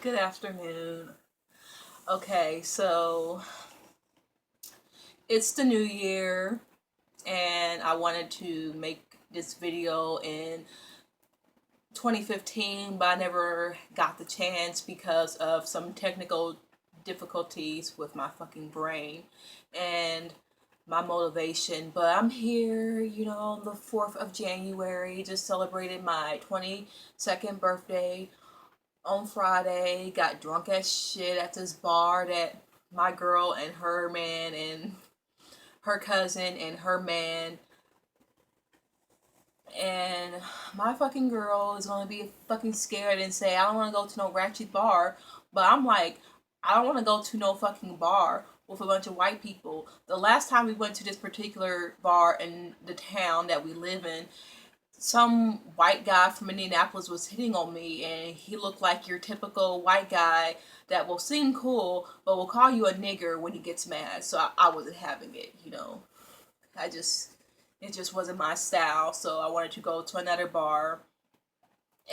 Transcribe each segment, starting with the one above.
Good afternoon. Okay, so it's the new year, and I wanted to make this video in 2015, but I never got the chance because of some technical difficulties with my fucking brain and my motivation. But I'm here, on the 4th of January, just celebrated my 22nd birthday on Friday, got drunk as shit at this bar that my girl and her man and her cousin and her man and my fucking girl is gonna be fucking scared and say, I don't wanna go to no ratchet bar. But I'm like, I don't wanna go to no fucking bar with a bunch of white people. The last time we went to this particular bar in the town that we live in, some white guy from Indianapolis was hitting on me, and he looked like your typical white guy that will seem cool but will call you a nigger when he gets mad. So I wasn't having it. I just it just wasn't my style. So I wanted to go to another bar,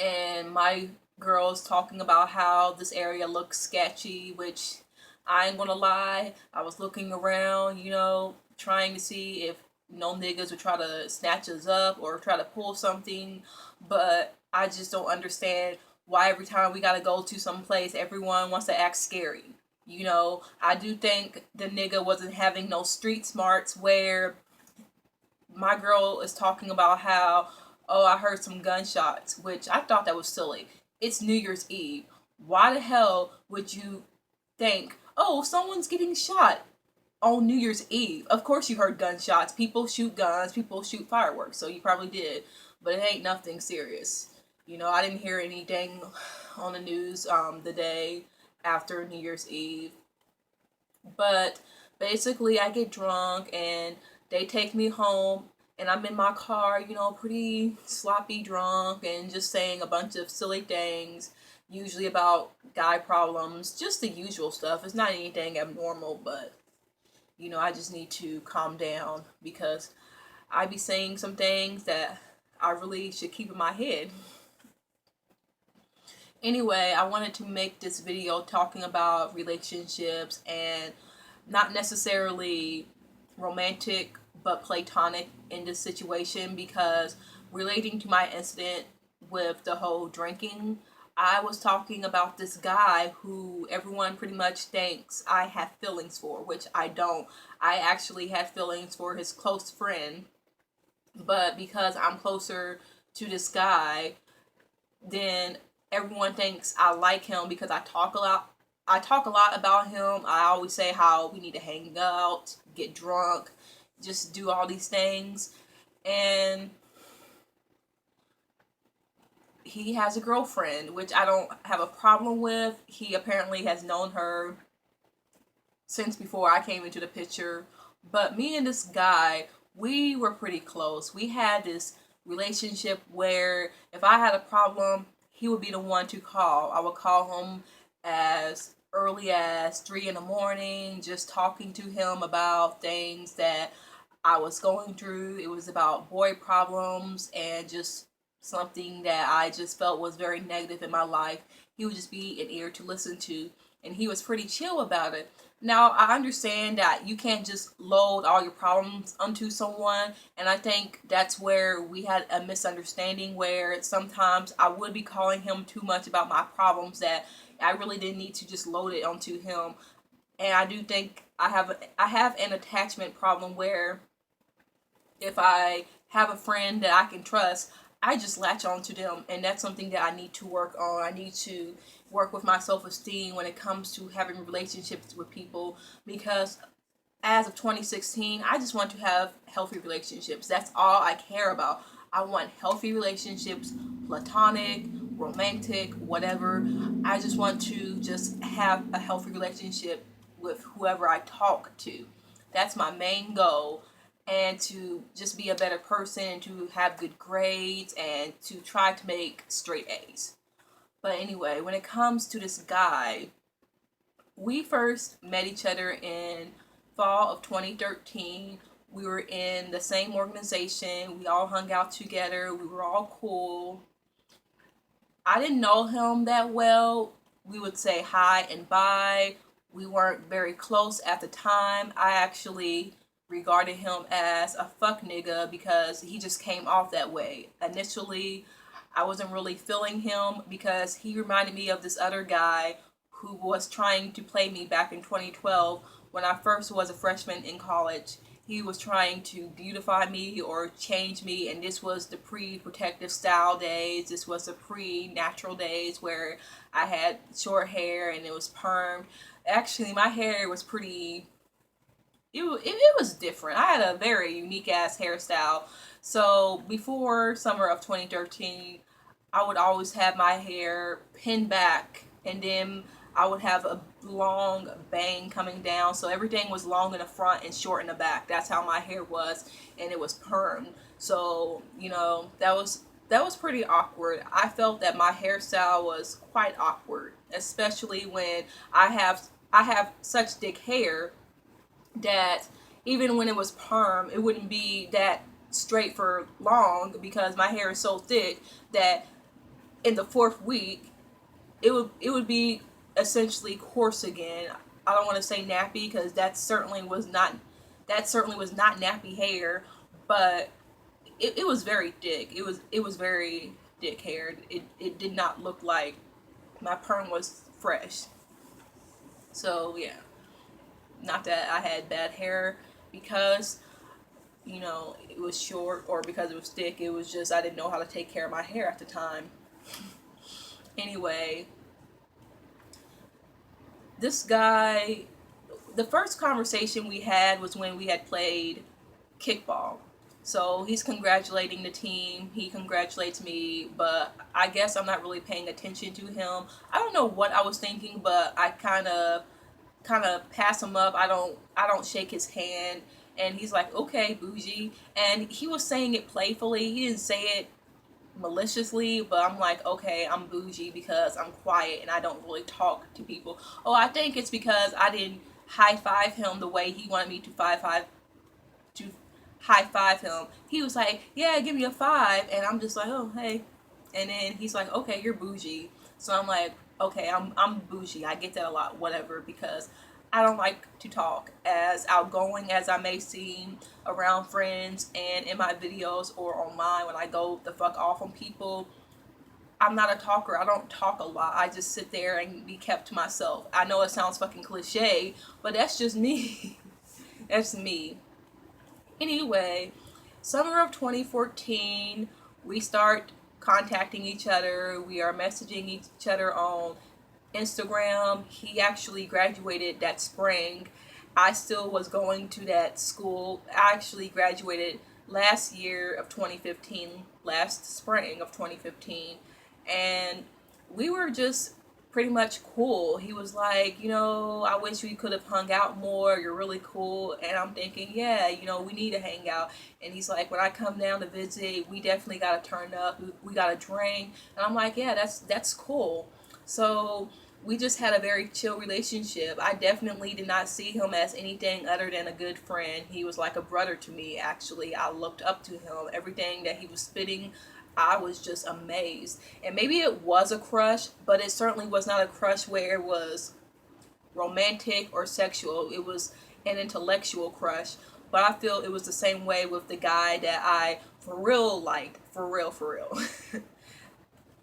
and my girl's talking about how this area looks sketchy, which I ain't gonna lie, I was looking around, trying to see if no niggas would try to snatch us up or try to pull something, but I just don't understand why every time we gotta go to some place, everyone wants to act scary. I do think the nigga wasn't having no street smarts where my girl is talking about how, oh, I heard some gunshots, which I thought that was silly. It's New Year's Eve. Why the hell would you think, oh, someone's getting shot on New Year's Eve? Of course you heard gunshots. People shoot guns, people shoot fireworks, so you probably did. But it ain't nothing serious. I didn't hear anything on the news the day after New Year's Eve. But basically, I get drunk and they take me home, and I'm in my car, pretty sloppy drunk and just saying a bunch of silly things, usually about guy problems, just the usual stuff. It's not anything abnormal, but I just need to calm down because I be saying some things that I really should keep in my head. Anyway, I wanted to make this video talking about relationships, and not necessarily romantic but platonic in this situation, because relating to my incident with the whole drinking, I was talking about this guy who everyone pretty much thinks I have feelings for, which I don't. I actually had feelings for his close friend, but because I'm closer to this guy, then everyone thinks I like him because I talk a lot. I talk a lot about him. I always say how we need to hang out, get drunk, just do all these things. And he has a girlfriend, which I don't have a problem with. He apparently has known her since before I came into the picture. But me and this guy, we were pretty close. We had this relationship where if I had a problem, he would be the one to call. I would call him as early as 3 in the morning, just talking to him about things that I was going through. It was about boy problems and just something that I just felt was very negative in my life. He would just be an ear to listen to, and he was pretty chill about it. Now, I understand that you can't just load all your problems onto someone, and I think that's where we had a misunderstanding, where sometimes I would be calling him too much about my problems that I really didn't need to just load it onto him. And I do think I have an attachment problem where if I have a friend that I can trust, I just latch on to them, and that's something that I need to work on. I need to work with my self-esteem when it comes to having relationships with people, because as of 2016, I just want to have healthy relationships. That's all I care about. I want healthy relationships, platonic, romantic, whatever. I just want to just have a healthy relationship with whoever I talk to. That's my main goal. And to just be a better person, to have good grades, and to try to make straight A's. But anyway, when it comes to this guy, we first met each other in fall of 2013. We were in the same organization. We all hung out together. We were all cool. I didn't know him that well we would say hi and bye. We weren't very close at the time. I actually regarded him as a fuck nigga because he just came off that way. Initially, I wasn't really feeling him because he reminded me of this other guy who was trying to play me back in 2012 when I first was a freshman in college. He was trying to beautify me or change me, and this was the pre-protective style days. This was the pre-natural days where I had short hair and it was permed. Actually, my hair was pretty, it was different. I had a very unique ass hairstyle. So before summer of 2013, I would always have my hair pinned back, and then I would have a long bang coming down. So everything was long in the front and short in the back. That's how my hair was, and it was permed. So, that was pretty awkward. I felt that my hairstyle was quite awkward, especially when I have such thick hair that even when it was perm, it wouldn't be that straight for long because my hair is so thick that in the fourth week it would be essentially coarse again. I don't want to say nappy because that certainly was not nappy hair, but it was very thick. It was very thick hair. It did not look like my perm was fresh. So yeah, not that I had bad hair because it was short or because it was thick. It was just I didn't know how to take care of my hair at the time. Anyway, this guy, the first conversation we had was when we had played kickball. So he's congratulating the team. He congratulates me, but I guess I'm not really paying attention to him. I don't know what I was thinking, but I kind of pass him up. I don't shake his hand, and he's like, "Okay, bougie," and he was saying it playfully. He didn't say it maliciously, but I'm like, okay, I'm bougie because I'm quiet and I don't really talk to people. Oh, I think it's because I didn't high five him the way he wanted me to high five him. He was like, "Yeah, give me a five," and I'm just like, "Oh, hey," and then he's like, "Okay, you're bougie." So I'm like, "Okay, I'm bougie. I get that a lot, whatever," because I don't like to talk. As outgoing as I may seem around friends and in my videos or online when I go the fuck off on people, I'm not a talker. I don't talk a lot. I just sit there and be kept to myself. I know it sounds fucking cliche, but that's just me. That's me. Anyway, summer of 2014, we start contacting each other. We are messaging each other on Instagram. He actually graduated that spring. I still was going to that school. I actually graduated last year of 2015, last spring of 2015. And we were just pretty much cool. He was like, I wish we could have hung out more. You're really cool. And I'm thinking, yeah, we need to hang out. And he's like, when I come down to visit, we definitely got to turn up. We got to drink. And I'm like, yeah, that's cool. So we just had a very chill relationship. I definitely did not see him as anything other than a good friend. He was like a brother to me, actually. I looked up to him. Everything that he was spitting, I was just amazed. And maybe it was a crush, but it certainly was not a crush where it was romantic or sexual. It was an intellectual crush. But I feel it was the same way with the guy that I for real liked. For real, for real.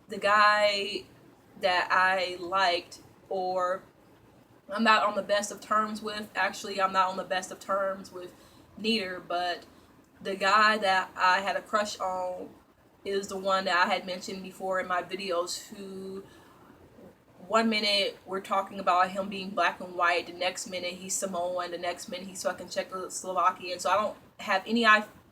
The guy that I liked, or I'm not on the best of terms with. Actually, I'm not on the best of terms with neither, but the guy that I had a crush on is the one that I had mentioned before in my videos, who one minute we're talking about him being black and white, the next minute he's Samoan, the next minute he's fucking Czechoslovakian. So I don't have any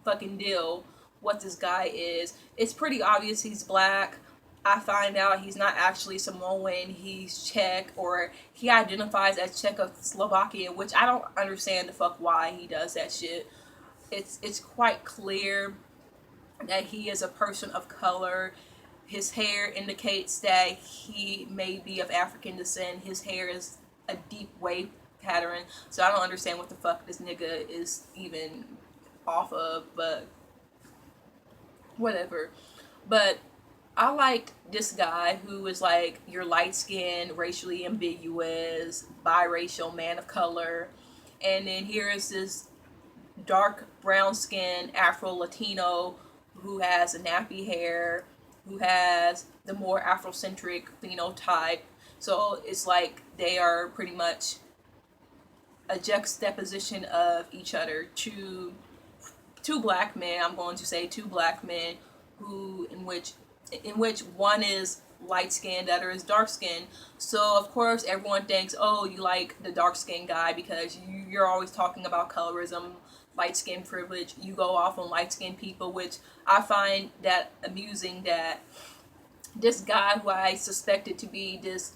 fucking deal what this guy is. It's pretty obvious he's black. I find out he's not actually Samoan, he's Czech, or he identifies as Czechoslovakian, which I don't understand the fuck why he does that shit. It's quite clear that he is a person of color. His hair indicates that he may be of African descent. His hair is a deep wave pattern, so I don't understand what the fuck this nigga is even off of, but whatever. But I liked this guy who was like your light skinned, racially ambiguous, biracial man of color. And then here is this dark brown skinned Afro Latino who has a nappy hair, who has the more Afrocentric phenotype. So it's like they are pretty much a juxtaposition of each other. Two black men. I'm going to say two black men who in which one is light skinned, the other is dark skinned. So of course everyone thinks, oh, you like the dark skinned guy because you're always talking about colorism, light skin privilege. You go off on light skinned people, which I find that amusing that this guy who I suspected to be this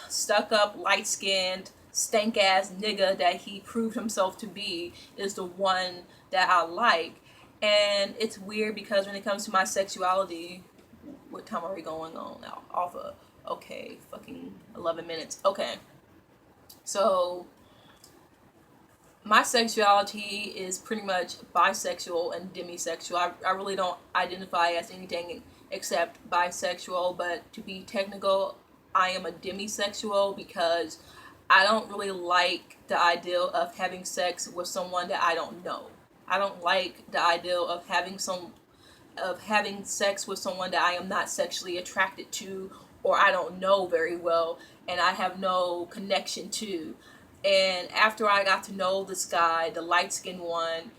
stuck up, light skinned, stank ass nigga that he proved himself to be is the one that I like. And it's weird because when it comes to my sexuality, what time are we going on now? Off of, okay, fucking 11 minutes. Okay. So my sexuality is pretty much bisexual and demisexual. I really don't identify as anything except bisexual, but to be technical, I am a demisexual because I don't really like the idea of having sex with someone that I don't know. I don't like the idea of having sex with someone that I am not sexually attracted to or I don't know very well and I have no connection to. And after I got to know this guy, the light skinned one,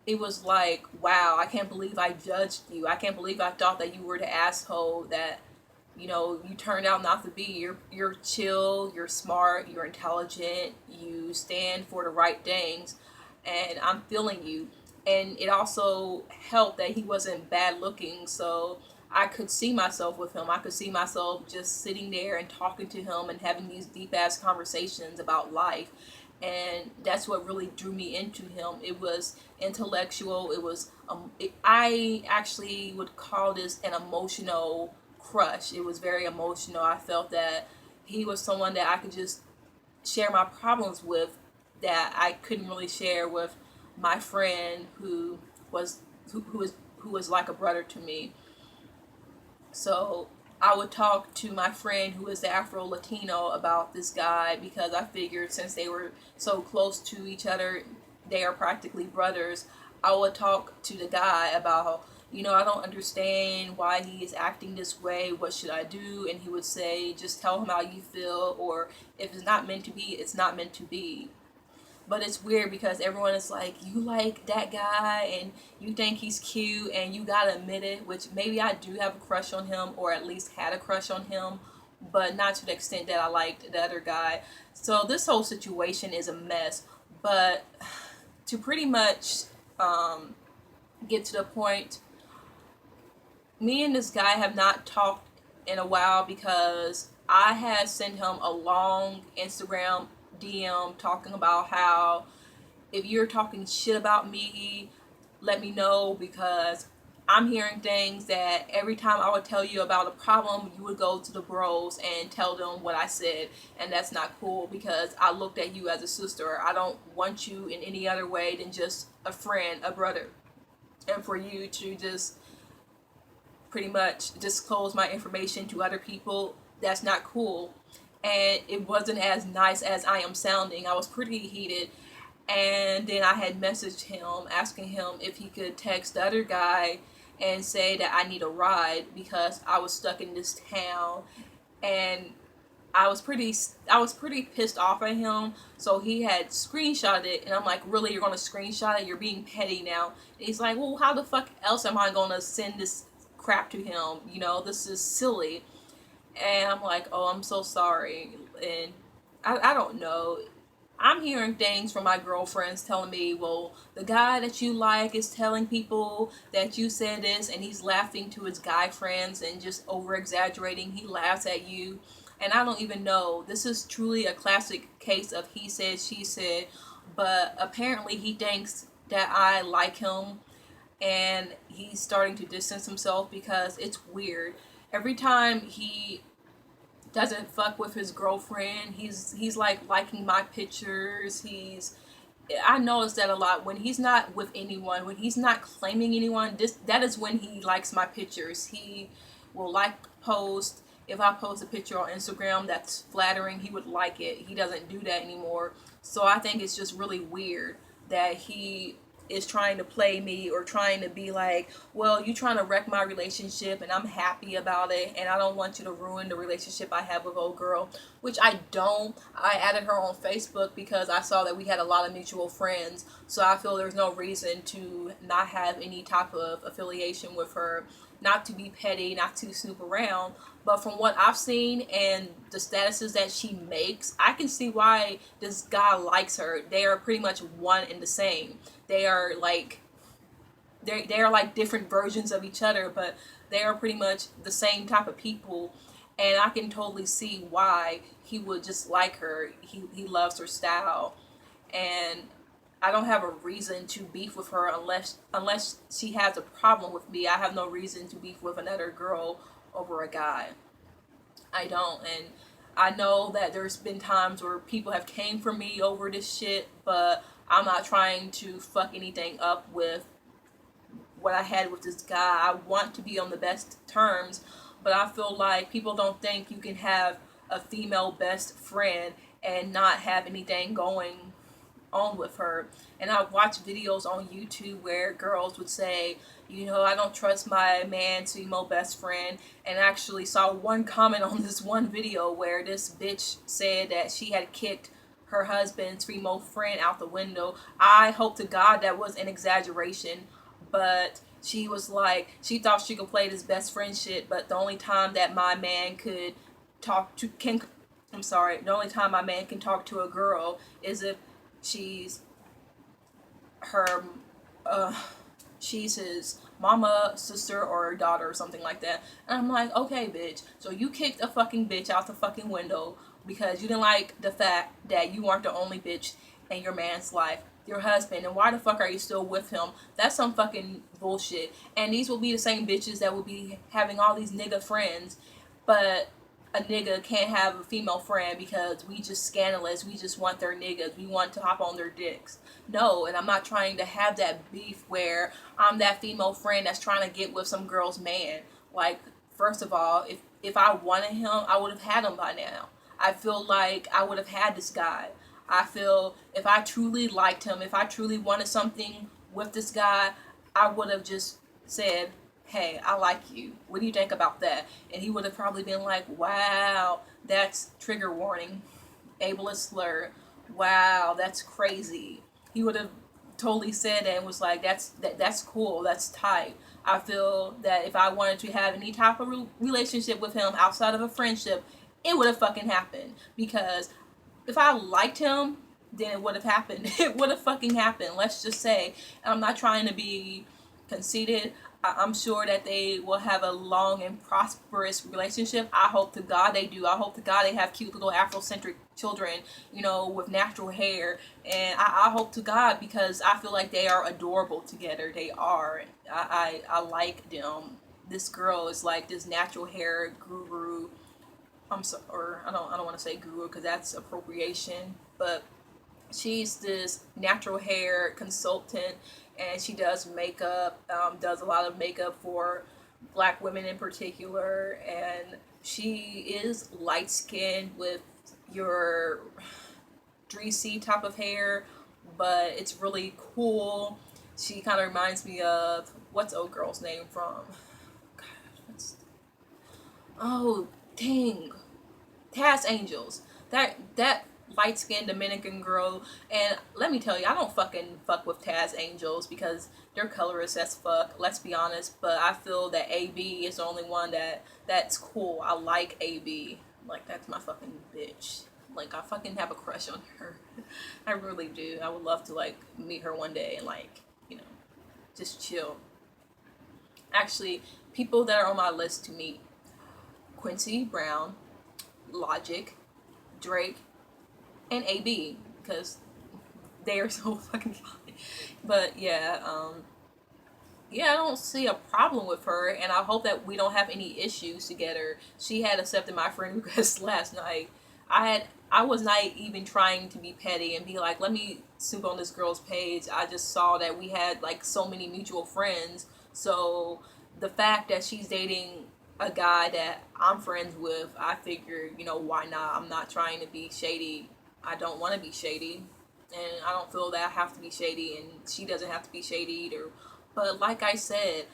it was like, wow, I can't believe I judged you. I can't believe I thought that you were the asshole that, you turned out not to be. You're chill, you're smart, you're intelligent, you stand for the right things, and I'm feeling you. And it also helped that he wasn't bad looking, so I could see myself with him. I could see myself just sitting there and talking to him and having these deep ass conversations about life. And that's what really drew me into him. It was intellectual. I actually would call this an emotional crush. It was very emotional. I felt that he was someone that I could just share my problems with that I couldn't really share with my friend was who was like a brother to me. So I would talk to my friend who is the Afro Latino about this guy because I figured since they were so close to each other, they are practically brothers. I would talk to the guy about, I don't understand why he is acting this way. What should I do? And he would say, just tell him how you feel, or if it's not meant to be, it's not meant to be. But it's weird because everyone is like, you like that guy and you think he's cute and you gotta admit it, which maybe I do have a crush on him or at least had a crush on him, but not to the extent that I liked the other guy. So this whole situation is a mess. But to pretty much get to the point, me and this guy have not talked in a while because I had sent him a long Instagram DM talking about how if you're talking shit about me, let me know because I'm hearing things that every time I would tell you about a problem, you would go to the bros and tell them what I said. And that's not cool because I looked at you as a sister. I don't want you in any other way than just a friend, a brother. And for you to just pretty much disclose my information to other people, that's not cool. And it wasn't as nice as I am sounding. I was pretty heated. And then I had messaged him asking him if he could text the other guy and say that I need a ride because I was stuck in this town. And I was pretty pissed off at him. So he had screenshotted it, and I'm like, really, you're gonna screenshot it? You're being petty now. And he's like, well, how the fuck else am I gonna send this crap to him? This is silly. And I'm like, oh, I'm so sorry. And I don't know. I'm hearing things from my girlfriends telling me, well, the guy that you like is telling people that you said this, and he's laughing to his guy friends and just over exaggerating. He laughs at you. And I don't even know. This is truly a classic case of he said, she said. But apparently he thinks that I like him, and he's starting to distance himself because it's weird. Every time he doesn't fuck with his girlfriend, he's like liking my pictures. I notice that a lot when he's not with anyone, when he's not claiming anyone. That is when he likes my pictures. He will like post. If I post a picture on Instagram that's flattering, he would like it. He doesn't do that anymore. So I think it's just really weird that he is trying to play me or trying to be like, well, you trying to wreck my relationship and I'm happy about it and I don't want you to ruin the relationship I have with old girl, which I don't. I added her on Facebook because I saw that we had a lot of mutual friends. So I feel there's no reason to not have any type of affiliation with her, not to be petty, not to snoop around. But from what I've seen and the statuses that she makes, I can see why this guy likes her. They are pretty much one and the same. They are like they are like different versions of each other, but they are pretty much the same type of people. And I can totally see why he would just like her. He loves her style, and I don't have a reason to beef with her unless she has a problem with me. I have no reason to beef with another girl over a guy. I don't, and I know that there's been times where people have came for me over this shit, but I'm not trying to fuck anything up with what I had with this guy. I want to be on the best terms, but I feel like people don't think you can have a female best friend and not have anything going on with her. And I've watched videos on YouTube where girls would say, you know, I don't trust my man's female best friend. And I actually saw one comment on this one video where this bitch said that she had kicked her husband's female friend out the window. I hope to God that was an exaggeration, but she was like, she thought she could play this best friend shit, but the only time that my man could talk to, can, I'm sorry, the only time my man can talk to a girl is if she's her uh she's his mama, sister, or daughter or something like that. And I'm like, okay, bitch, so you kicked a fucking bitch out the fucking window because you didn't like the fact that you weren't the only bitch in your man's life, your husband, and why the fuck are you still with him? That's some fucking bullshit. And these will be the same bitches that will be having all these nigga friends, but a nigga can't have a female friend because we just scandalous. We just want their niggas. We want to hop on their dicks. No, and I'm not trying to have that beef where I'm that female friend that's trying to get with some girl's man. Like, first of all, if I wanted him, I would have had him by now. I feel like I would have had this guy. I feel if I truly liked him, if I truly wanted something with this guy, I would have just said, hey, I like you. What do you think about that? And he would have probably been like, wow, that's trigger warning, ableist slur. Wow, that's crazy. He would have totally said that and was like, that's cool, that's tight. I feel that if I wanted to have any type of relationship with him outside of a friendship, it would have fucking happened. Because if I liked him, then it would have happened. It would have fucking happened. Let's just say. And I'm not trying to be conceited. I'm sure that they will have a long and prosperous relationship. I hope to God they do. I hope to God they have cute little Afrocentric children, you know, with natural hair. And I hope to God because I feel like they are adorable together. They are. I like them. This girl is like this natural hair guru. I'm sorry, or I don't want to say guru because that's appropriation, but she's this natural hair consultant and she does makeup, does a lot of makeup for black women in particular, and she is light skinned with your 3C type of hair, but it's really cool. She kind of reminds me of what's old girl's name from? Oh, dang, Taz Angels. That light skinned Dominican girl. And let me tell you, I don't fucking fuck with Taz Angels because they're colorist as fuck. Let's be honest. But I feel that AB is the only one that's cool. I like AB. Like that's my fucking bitch. Like I fucking have a crush on her. I really do. I would love to like meet her one day and like, you know, just chill. Actually, people that are on my list to meet: Quincy Brown, Logic, Drake, and AB because they are so fucking funny. But yeah, yeah, I don't see a problem with her, and I hope that we don't have any issues together. She had accepted my friend request last night. I was not even trying to be petty and be like, let me snoop on this girl's page. I just saw that we had like so many mutual friends. So the fact that she's dating a guy that I'm friends with, I figure, why not? I'm not trying to be shady. I don't want to be shady. And I don't feel that I have to be shady, and she doesn't have to be shady either. But like I said,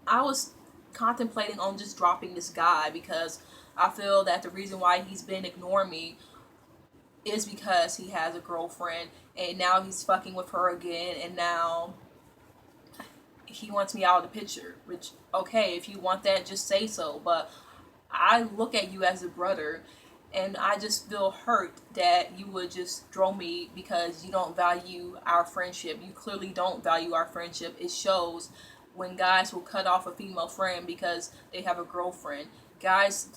I was contemplating on just dropping this guy because I feel that the reason why he's been ignoring me is because he has a girlfriend, and now he's fucking with her again, and now he wants me out of the picture. Which, okay, if you want that, just say so. But I look at you as a brother, and I just feel hurt that you would just throw me because you don't value our friendship. You clearly don't value our friendship. It shows when guys will cut off a female friend because they have a girlfriend. Guys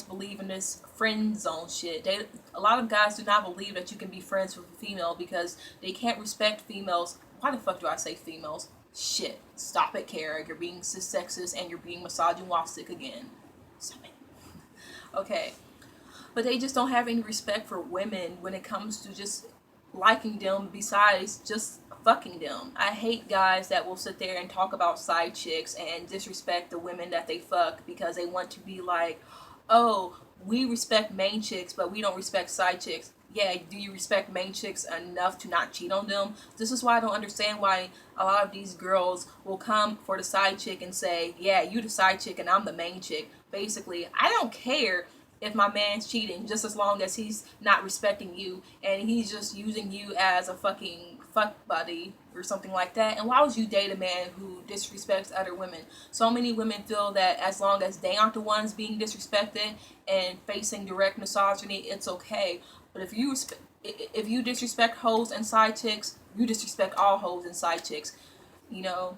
believe in this friend zone shit. A lot of guys do not believe that you can be friends with a female because they can't respect females. Why the fuck do I say females? Shit. Stop it, Kara. You're being sexist and you're being misogynistic again. Stop it. Okay. But they just don't have any respect for women when it comes to just liking them besides just fucking them. I hate guys that will sit there and talk about side chicks and disrespect the women that they fuck because they want to be like, oh, we respect main chicks, but we don't respect side chicks. Yeah, do you respect main chicks enough to not cheat on them? This is why I don't understand why a lot of these girls will come for the side chick and say, yeah, you the side chick and I'm the main chick. Basically, I don't care if my man's cheating, just as long as he's not respecting you and he's just using you as a fucking fuck buddy or something like that. And why would you date a man who disrespects other women? So many women feel that as long as they aren't the ones being disrespected and facing direct misogyny, it's okay. But if you disrespect hoes and side chicks, you disrespect all hoes and side chicks. You know,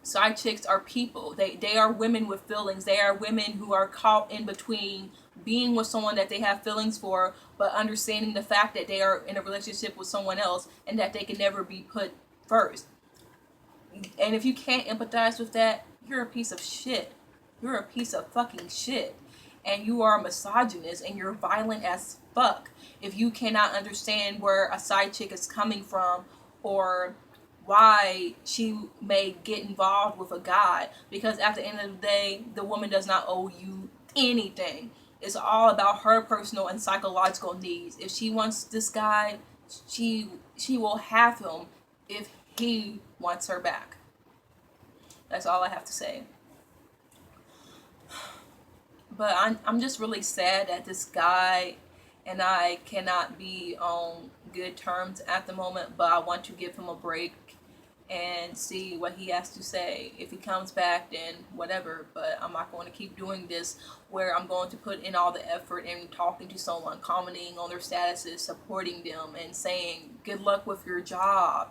side chicks are people. They are women with feelings. They are women who are caught in between being with someone that they have feelings for, but understanding the fact that they are in a relationship with someone else and that they can never be put first. And if you can't empathize with that, you're a piece of shit. You're a piece of fucking shit. And you are a misogynist and you're violent as fuck if you cannot understand where a side chick is coming from or why she may get involved with a guy, because at the end of the day the woman does not owe you anything. It's all about her personal and psychological needs. If she wants this guy, she will have him if he wants her back. That's all I have to say. But I'm just really sad that this guy and I cannot be on good terms at the moment, but I want to give him a break and see what he has to say. If he comes back, then whatever, but I'm not going to keep doing this where I'm going to put in all the effort in talking to someone, commenting on their statuses, supporting them, and saying good luck with your job.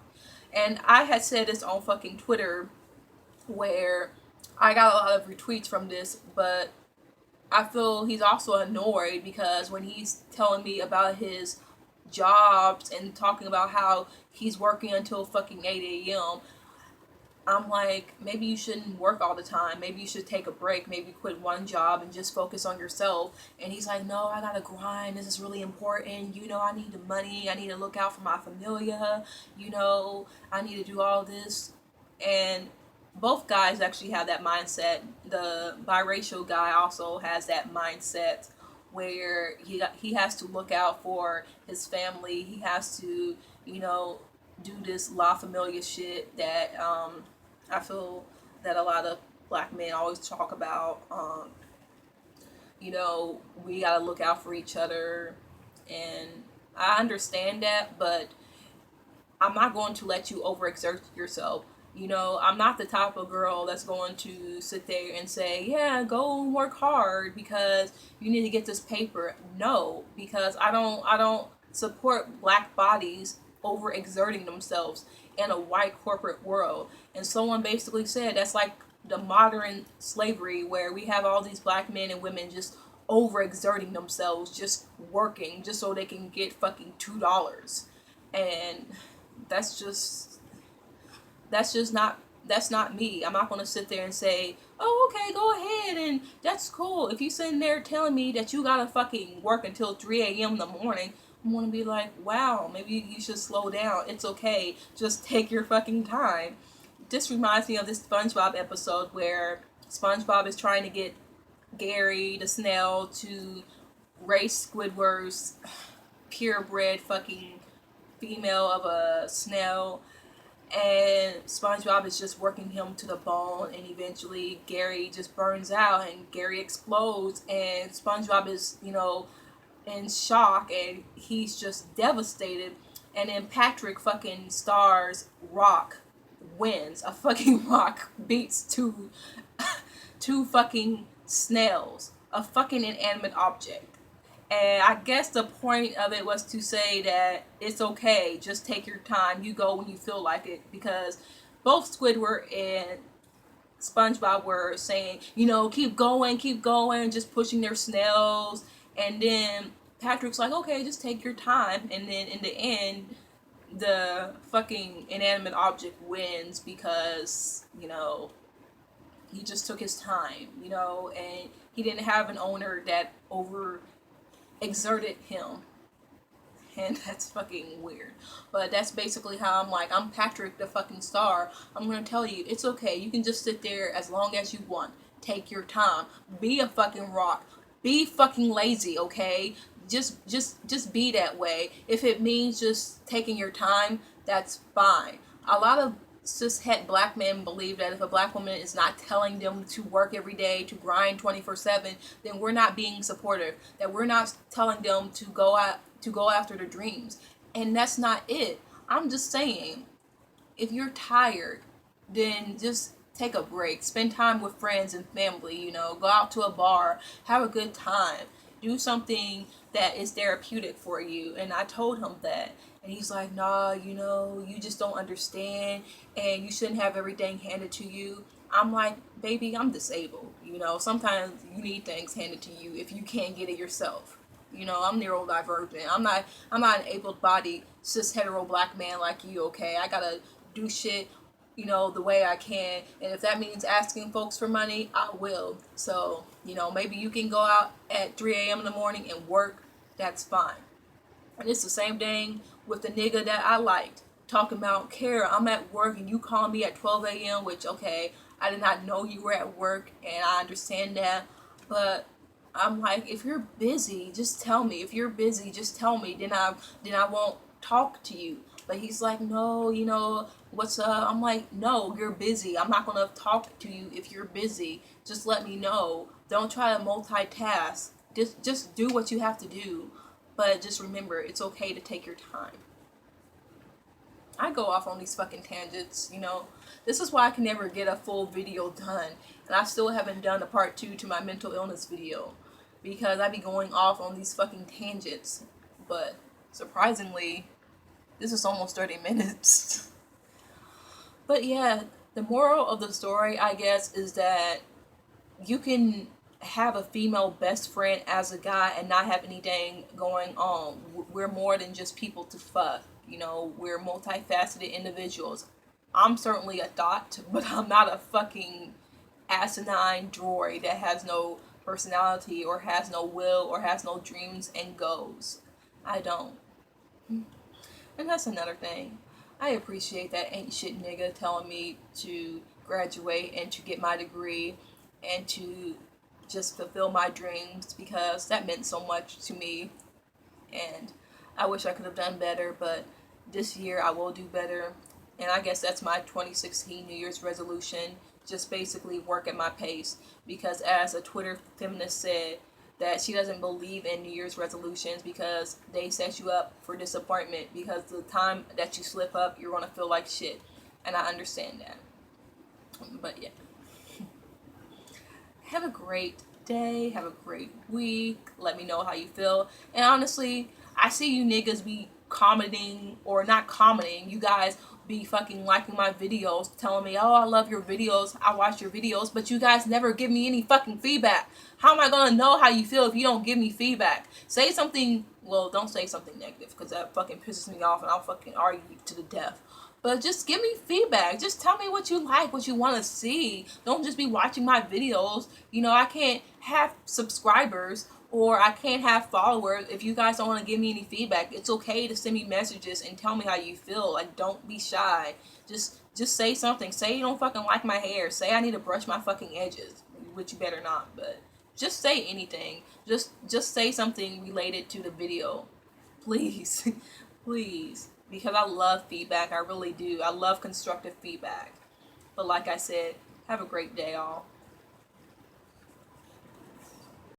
And I had said this on fucking Twitter where I got a lot of retweets from this, but I feel he's also annoyed because when he's telling me about his jobs and talking about how he's working until fucking 8 a.m., I'm like, maybe you shouldn't work all the time. Maybe you should take a break. Maybe quit one job and just focus on yourself. And he's like, no, I gotta grind. This is really important. I need the money. I need to look out for my familia. I need to do all this. And both guys actually have that mindset. The biracial guy also has that mindset where he has to look out for his family. He has to, do this La Familia shit that I feel that a lot of black men always talk about. We gotta look out for each other, and I understand that, but I'm not going to let you overexert yourself. I'm not the type of girl that's going to sit there and say, yeah, go work hard because you need to get this paper. No, because I don't support black bodies overexerting themselves in a white corporate world. And someone basically said that's like the modern slavery where we have all these black men and women just overexerting themselves, just working just so they can get fucking $2. And that's just that's not me. I'm not going to sit there and say, oh, okay, go ahead, and that's cool. If you sitting there telling me that you gotta fucking work until 3 a.m. in the morning, I'm going to be like, wow, maybe you should slow down. It's okay. Just take your fucking time. This reminds me of this SpongeBob episode where SpongeBob is trying to get Gary the snail to race Squidward's purebred fucking female of a snail, and SpongeBob is just working him to the bone, and eventually Gary just burns out and Gary explodes, and SpongeBob is, in shock, and he's just devastated. And then Patrick fucking stars Rock wins. A fucking rock beats two fucking snails. A fucking inanimate object. And I guess the point of it was to say that it's okay, just take your time, you go when you feel like it, because both Squidward and SpongeBob were saying, keep going, just pushing their snails. And then Patrick's like, okay, just take your time. And then in the end, the fucking inanimate object wins because, he just took his time, and he didn't have an owner that over exerted him. And that's fucking weird. But that's basically how I'm Patrick the fucking star. I'm gonna tell you, it's okay. You can just sit there as long as you want. Take your time. Be a fucking rock. Be fucking lazy, okay? Just be that way. If it means just taking your time, that's fine. A lot of cishet black men believe that if a black woman is not telling them to work every day, to grind 24/7, then we're not being supportive. That we're not telling them to go after their dreams. And that's not it. I'm just saying, if you're tired, then just take a break. Spend time with friends and family, go out to a bar, have a good time. Do something that is therapeutic for you. And I told him that. And he's like, nah, you just don't understand, and you shouldn't have everything handed to you. I'm like, baby, I'm disabled. Sometimes you need things handed to you if you can't get it yourself. I'm neurodivergent. I'm not an able-bodied cis hetero black man like you, okay? I gotta do shit, the way I can. And if that means asking folks for money, I will. So, maybe you can go out at 3 a.m. in the morning and work. That's fine. And it's the same thing with the nigga that I liked. Talking about, Kara, I'm at work and you call me at 12 a.m., which, okay, I did not know you were at work, and I understand that. But I'm like, if you're busy, just tell me. If you're busy, just tell me. Then I won't talk to you. But he's like, no, what's up? I'm like, no, you're busy. I'm not gonna talk to you if you're busy. Just let me know. Don't try to multitask. Just do what you have to do. But just remember, it's okay to take your time. I go off on these fucking tangents, This is why I can never get a full video done. And I still haven't done a part 2 to my mental illness video. Because I be going off on these fucking tangents. But surprisingly, this is almost 30 minutes. But yeah, the moral of the story, I guess, is that you can have a female best friend as a guy and not have anything going on. We're more than just people to fuck. We're multifaceted individuals. I'm certainly a thought, but I'm not a fucking asinine droid that has no personality or has no will or has no dreams and goals. I don't. And that's another thing. I appreciate that ain't shit nigga telling me to graduate and to get my degree and to just fulfill my dreams, because that meant so much to me. And I wish I could have done better, but this year I will do better. And I guess that's my 2016 New Year's resolution. Just basically work at my pace. Because as a Twitter feminist said, that she doesn't believe in New Year's resolutions because they set you up for disappointment. Because the time that you slip up, you're going to feel like shit. And I understand that. But yeah. Have a great day. Have a great week. Let me know how you feel. And honestly, I see you niggas be commenting, or not commenting. You guys be fucking liking my videos, telling me, oh, I love your videos, I watch your videos, but you guys never give me any fucking feedback. How am I gonna know how you feel if you don't give me feedback? Say something, well, don't say something negative, because that fucking pisses me off and I'll fucking argue to the death. But just give me feedback. Just tell me what you like, what you want to see. Don't just be watching my videos. I can't have subscribers or I can't have followers if you guys don't want to give me any feedback. It's okay to send me messages and tell me how you feel. Like, don't be shy. Just Just say something. Say you don't fucking like my hair. Say I need to brush my fucking edges, which you better not. But just say anything. Just say something related to the video, please, please. Because I love feedback. I really do. I love constructive feedback. But like I said, have a great day, all.